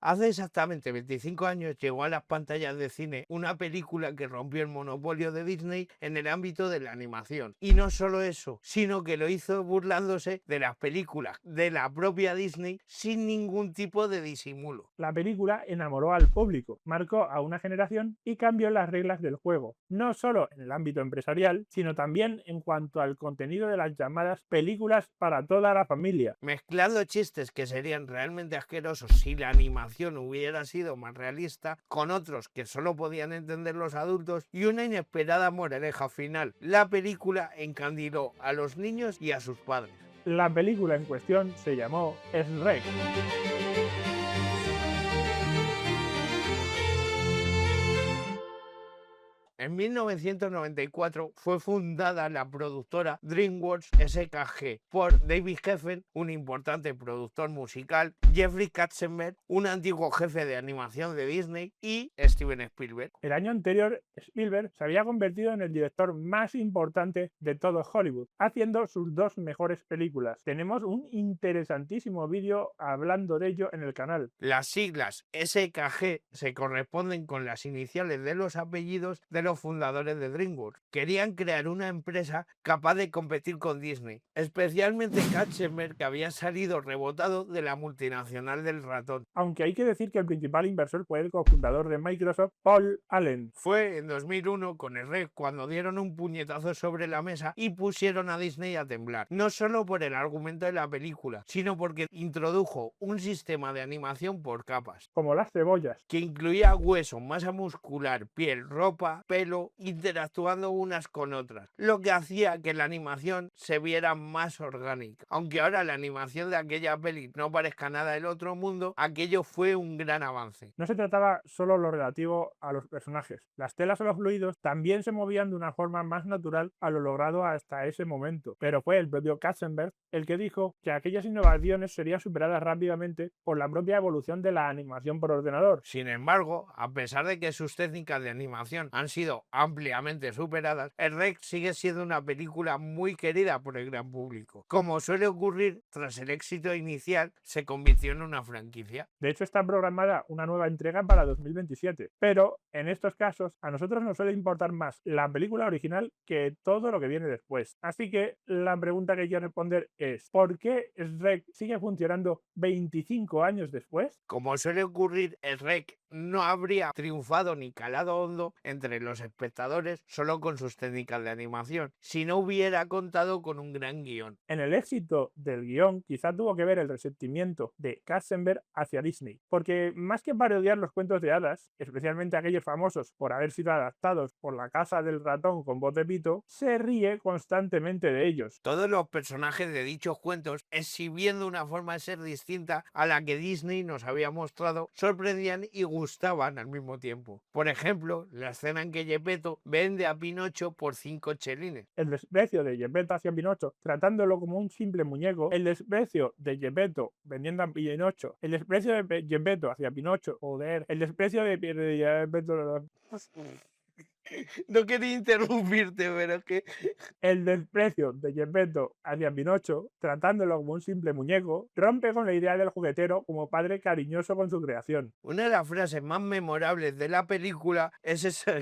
Hace exactamente 25 años llegó a las pantallas de cine una película que rompió el monopolio de Disney en el ámbito de la animación. Y no solo eso, sino que lo hizo burlándose de las películas de la propia Disney sin ningún tipo de disimulo. La película enamoró al público, marcó a una generación y cambió las reglas del juego, no solo en el ámbito empresarial, sino también en cuanto al contenido de las llamadas películas para toda la familia. Mezclando chistes que serían realmente asquerosos si la animación hubiera sido más realista, con otros que solo podían entender los adultos y una inesperada moraleja final. La película encandiló a los niños y a sus padres. La película en cuestión se llamó Shrek. En 1994 fue fundada la productora DreamWorks SKG por David Geffen, un importante productor musical, Jeffrey Katzenberg, un antiguo jefe de animación de Disney, y Steven Spielberg. El año anterior, Spielberg se había convertido en el director más importante de todo Hollywood, haciendo sus dos mejores películas. Tenemos un interesantísimo vídeo hablando de ello en el canal. Las siglas SKG se corresponden con las iniciales de los apellidos de los fundadores de DreamWorks. Querían crear una empresa capaz de competir con Disney, especialmente Katzenberg, que había salido rebotado de la multinacional del ratón. Aunque hay que decir que el principal inversor fue el cofundador de Microsoft, Paul Allen. Fue en 2001 con el REC cuando dieron un puñetazo sobre la mesa y pusieron a Disney a temblar, no solo por el argumento de la película, sino porque introdujo un sistema de animación por capas, Como las cebollas. que incluía hueso, masa muscular, piel, ropa, pelo, interactuando unas con otras, lo que hacía que la animación se viera más orgánica. Aunque ahora la animación de aquella peli no parezca nada del otro mundo, aquello fue un gran avance. No se trataba solo lo relativo a los personajes. Las telas o los fluidos también se movían de una forma más natural a lo logrado hasta ese momento. Pero fue el propio Katzenberg el que dijo que aquellas innovaciones serían superadas rápidamente por la propia evolución de la animación por ordenador. Sin embargo, a pesar de que sus técnicas de animación han sido ampliamente superadas, el REC sigue siendo una película muy querida por el gran público. Como suele ocurrir, tras el éxito inicial, se convirtió en una franquicia. De hecho, está programada una nueva entrega para 2027. Pero en estos casos, a nosotros nos suele importar más la película original que todo lo que viene después. Así que la pregunta que quiero responder es: ¿por qué Shrek sigue funcionando 25 años después? Como suele ocurrir, el REC no habría triunfado ni calado hondo entre los espectadores solo con sus técnicas de animación, si no hubiera contado con un gran guión. En el éxito del guión quizá tuvo que ver el resentimiento de Katzenberg hacia Disney, porque más que parodiar los cuentos de hadas, especialmente aquellos famosos por haber sido adaptados por La Casa del Ratón con voz de pito, se ríe constantemente de ellos. Todos los personajes de dichos cuentos, exhibiendo una forma de ser distinta a la que Disney nos había mostrado, sorprendían y gustaban al mismo tiempo. Por ejemplo, la escena en que Gepetto vende a Pinocho por 5 chelines. El desprecio de Geppetto hacia Pinocho, tratándolo como un simple muñeco, el desprecio de Geppetto vendiendo a Pinocho, el desprecio de Geppetto hacia Pinocho, joder, el desprecio de Geppetto, No quería interrumpirte, pero es que el desprecio de Geppetto hacia Pinocho, tratándolo como un simple muñeco, rompe con la idea del juguetero como padre cariñoso con su creación. una de las frases más memorables de la película es esa.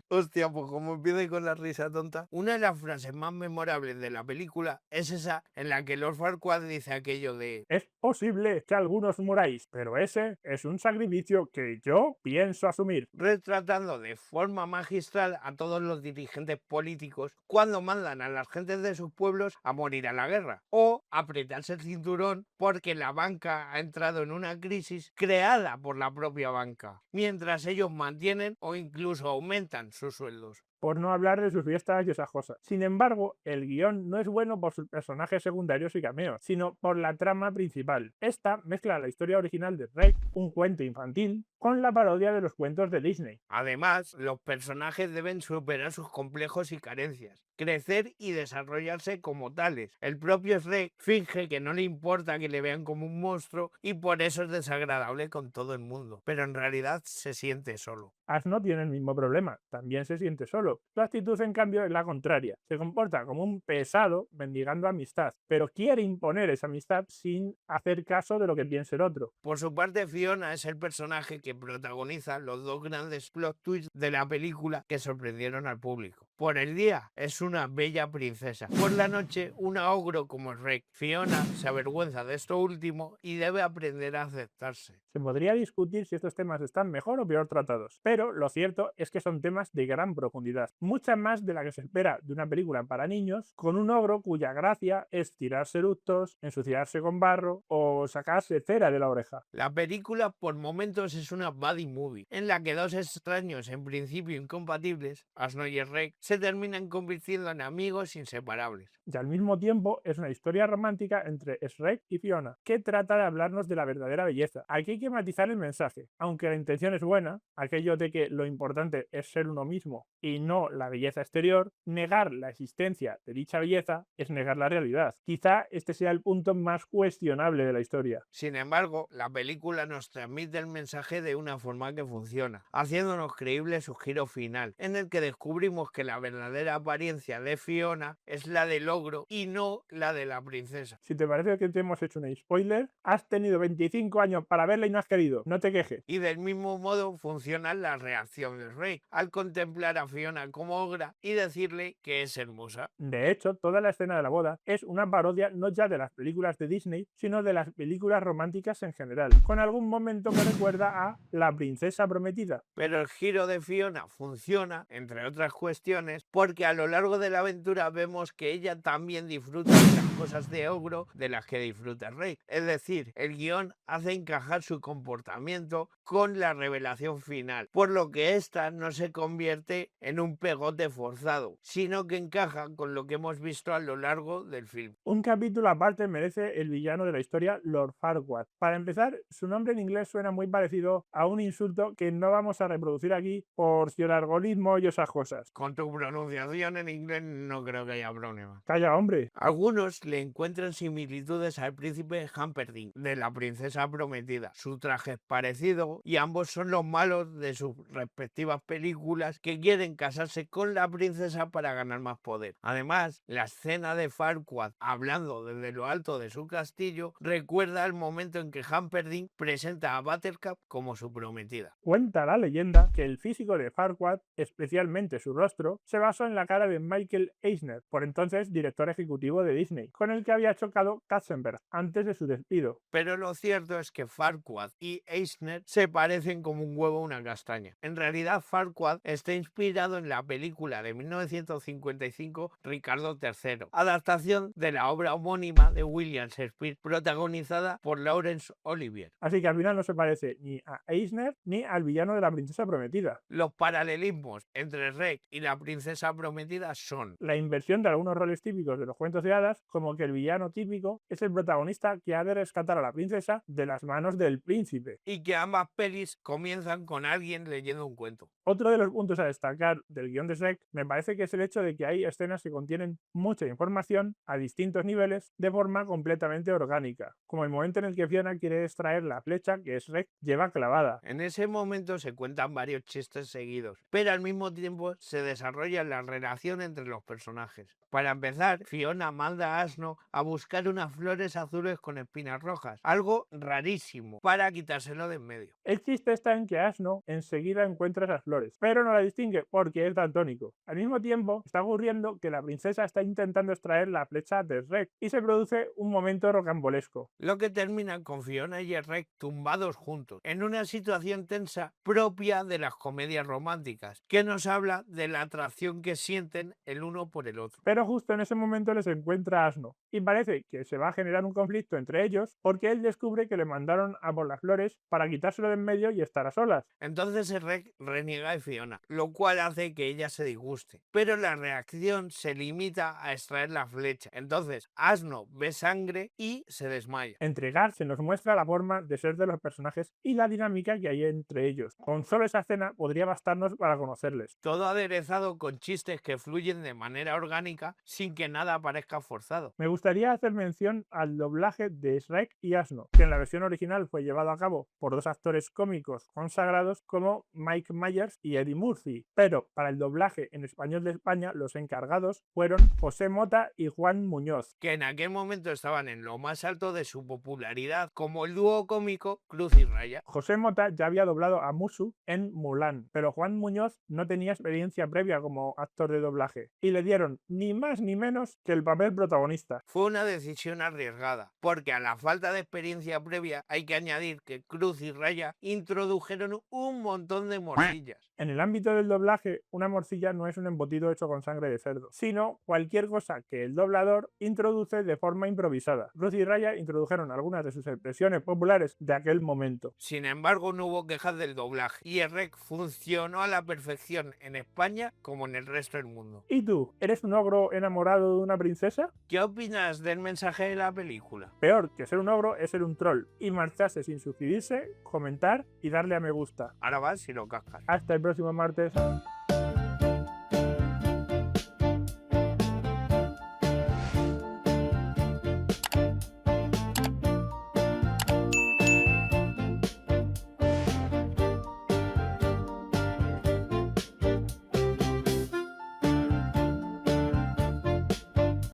Hostia, pues como empieza con la risa tonta. Una de las frases más memorables de la película es esa en la que Lord Farquaad dice aquello de: Es posible que algunos muráis, pero ese es un sacrificio que yo pienso asumir. retratando de forma magistral a todos los dirigentes políticos cuando mandan a las gentes de sus pueblos a morir a la guerra o apretarse el cinturón porque la banca ha entrado en una crisis creada por la propia banca, mientras ellos mantienen o incluso aumentan sus sueldos. Por no hablar de sus fiestas y esas cosas. Sin embargo, el guión no es bueno por sus personajes secundarios y cameos, sino por la trama principal. Esta mezcla la historia original de Shrek, un cuento infantil, con la parodia de los cuentos de Disney. Además, los personajes deben superar sus complejos y carencias. crecer y desarrollarse como tales. El propio Shrek finge que no le importa que le vean como un monstruo y por eso es desagradable con todo el mundo, pero en realidad se siente solo. Asno tiene el mismo problema, también se siente solo. Su actitud, en cambio, es la contraria. Se comporta como un pesado mendigando amistad, pero quiere imponer esa amistad sin hacer caso de lo que piense el otro. Por su parte, Fiona es el personaje que protagoniza los dos grandes plot twists de la película que sorprendieron al público. Por el día, es una bella princesa. Por la noche, un ogro como Shrek. Fiona se avergüenza de esto último y debe aprender a aceptarse. Se podría discutir si estos temas están mejor o peor tratados, pero lo cierto es que son temas de gran profundidad, mucha más de la que se espera de una película para niños, con un ogro cuya gracia es tirarse eructos, ensuciarse con barro o sacarse cera de la oreja. La película por momentos es una buddy movie, en la que dos extraños en principio incompatibles, Asno y Shrek, se terminan convirtiendo en amigos inseparables. Y al mismo tiempo es una historia romántica entre Shrek y Fiona, que trata de hablarnos de la verdadera belleza. Aquí hay que matizar el mensaje. Aunque la intención es buena, aquello de que lo importante es ser uno mismo y no la belleza exterior, negar la existencia de dicha belleza es negar la realidad. Quizá este sea el punto más cuestionable de la historia. Sin embargo, la película nos transmite el mensaje de una forma que funciona, haciéndonos creíble su giro final, en el que descubrimos que la verdadera apariencia de Fiona es la del ogro y no la de la princesa. Si te parece que te hemos hecho un spoiler, has tenido 25 años para verla y no has querido. No te quejes. Y del mismo modo funciona la reacción del rey al contemplar a Fiona como ogra y decirle que es hermosa. De hecho, toda la escena de la boda es una parodia no ya de las películas de Disney, sino de las películas románticas en general, con algún momento que recuerda a La princesa prometida. Pero el giro de Fiona funciona, entre otras cuestiones, porque a lo largo de la aventura vemos que ella también disfruta de las cosas de ogro de las que disfruta el rey. Es decir, el guión hace encajar su comportamiento con la revelación final, por lo que ésta no se convierte en un pegote forzado, sino que encaja con lo que hemos visto a lo largo del film. Un capítulo aparte merece el villano de la historia, Lord Farquaad. Para empezar, su nombre en inglés suena muy parecido a un insulto que no vamos a reproducir aquí por si el algoritmo y esas cosas. Con tu pronunciación en inglés no creo que haya problema. Calla, hombre. Algunos le encuentran similitudes al príncipe Humperdinck de la princesa prometida. Su traje es parecido y ambos son los malos de sus respectivas películas que quieren casarse con la princesa para ganar más poder. Además, la escena de Farquaad hablando desde lo alto de su castillo recuerda el momento en que Humperdinck presenta a Buttercup como su prometida. Cuenta la leyenda que el físico de Farquaad, especialmente su rostro, se basó en la cara de Michael Eisner, por entonces director ejecutivo de Disney, con el que había chocado Katzenberg antes de su despido. Pero lo cierto es que Farquaad y Eisner se parecen como un huevo a una castaña. En realidad, Farquaad está inspirado en la película de 1955 Ricardo III, adaptación de la obra homónima de William Shakespeare, protagonizada por Laurence Olivier. Así que al final no se parece ni a Eisner ni al villano de la princesa prometida. Los paralelismos entre Shrek y la princesa prometida son la inversión de algunos roles típicos de los cuentos de hadas, como que el villano típico es el protagonista que ha de rescatar a la princesa de las manos del príncipe. y que ambas pelis comienzan con alguien leyendo un cuento. Otro de los puntos a destacar del guión de Shrek me parece que es el hecho de que hay escenas que contienen mucha información a distintos niveles de forma completamente orgánica, como el momento en el que Fiona quiere extraer la flecha que Shrek lleva clavada. En ese momento se cuentan varios chistes seguidos, pero al mismo tiempo se desarrolla la relación entre los personajes. Para empezar, Fiona manda a Asno a buscar unas flores azules con espinas rojas, algo rarísimo, para quitárselo de en medio. El chiste está en que Asno enseguida encuentra esas flores, pero no la distingue porque es daltónico. Al mismo tiempo, está ocurriendo que la princesa está intentando extraer la flecha de Shrek y se produce un momento rocambolesco. Lo que termina con Fiona y Shrek tumbados juntos, en una situación tensa propia de las comedias románticas, que nos habla de la atracción que sienten el uno por el otro. Pero justo en ese momento les encuentra Asno y parece que se va a generar un conflicto entre ellos porque él descubre que le mandaron a por las flores para quitárselo de en medio y estar a solas. Entonces Shrek reniega de Fiona, lo cual hace que ella se disguste, pero la reacción se limita a extraer la flecha. Entonces Asno ve sangre y se desmaya. Entregar se nos muestra la forma de ser de los personajes y la dinámica que hay entre ellos. Con solo esa escena podría bastarnos para conocerles. Todo aderezado divertido con chistes que fluyen de manera orgánica sin que nada parezca forzado. Me gustaría hacer mención al doblaje de Shrek y Asno, que en la versión original fue llevado a cabo por dos actores cómicos consagrados como Mike Myers y Eddie Murphy, pero para el doblaje en español de España los encargados fueron José Mota y Juan Muñoz, que en aquel momento estaban en lo más alto de su popularidad como el dúo cómico Cruz y Raya. José Mota ya había doblado a Mushu en Mulan, pero Juan Muñoz no tenía experiencia previa como actor de doblaje y le dieron ni más ni menos que el papel protagonista. Fue una decisión arriesgada, porque a la falta de experiencia previa hay que añadir que Cruz y Raya introdujeron un montón de morcillas. En el ámbito del doblaje, una morcilla no es un embutido hecho con sangre de cerdo, sino cualquier cosa que el doblador introduce de forma improvisada. Cruz y Raya introdujeron algunas de sus expresiones populares de aquel momento. Sin embargo, no hubo quejas del doblaje y Shrek funcionó a la perfección en España como en el resto del mundo. ¿Y tú? ¿Eres un ogro enamorado de una princesa? ¿Qué opinas del mensaje de la película? Peor que ser un ogro es ser un troll y marcharse sin suscribirse, comentar y darle a me gusta. Ahora vas y lo cascas. Hasta el próximo martes.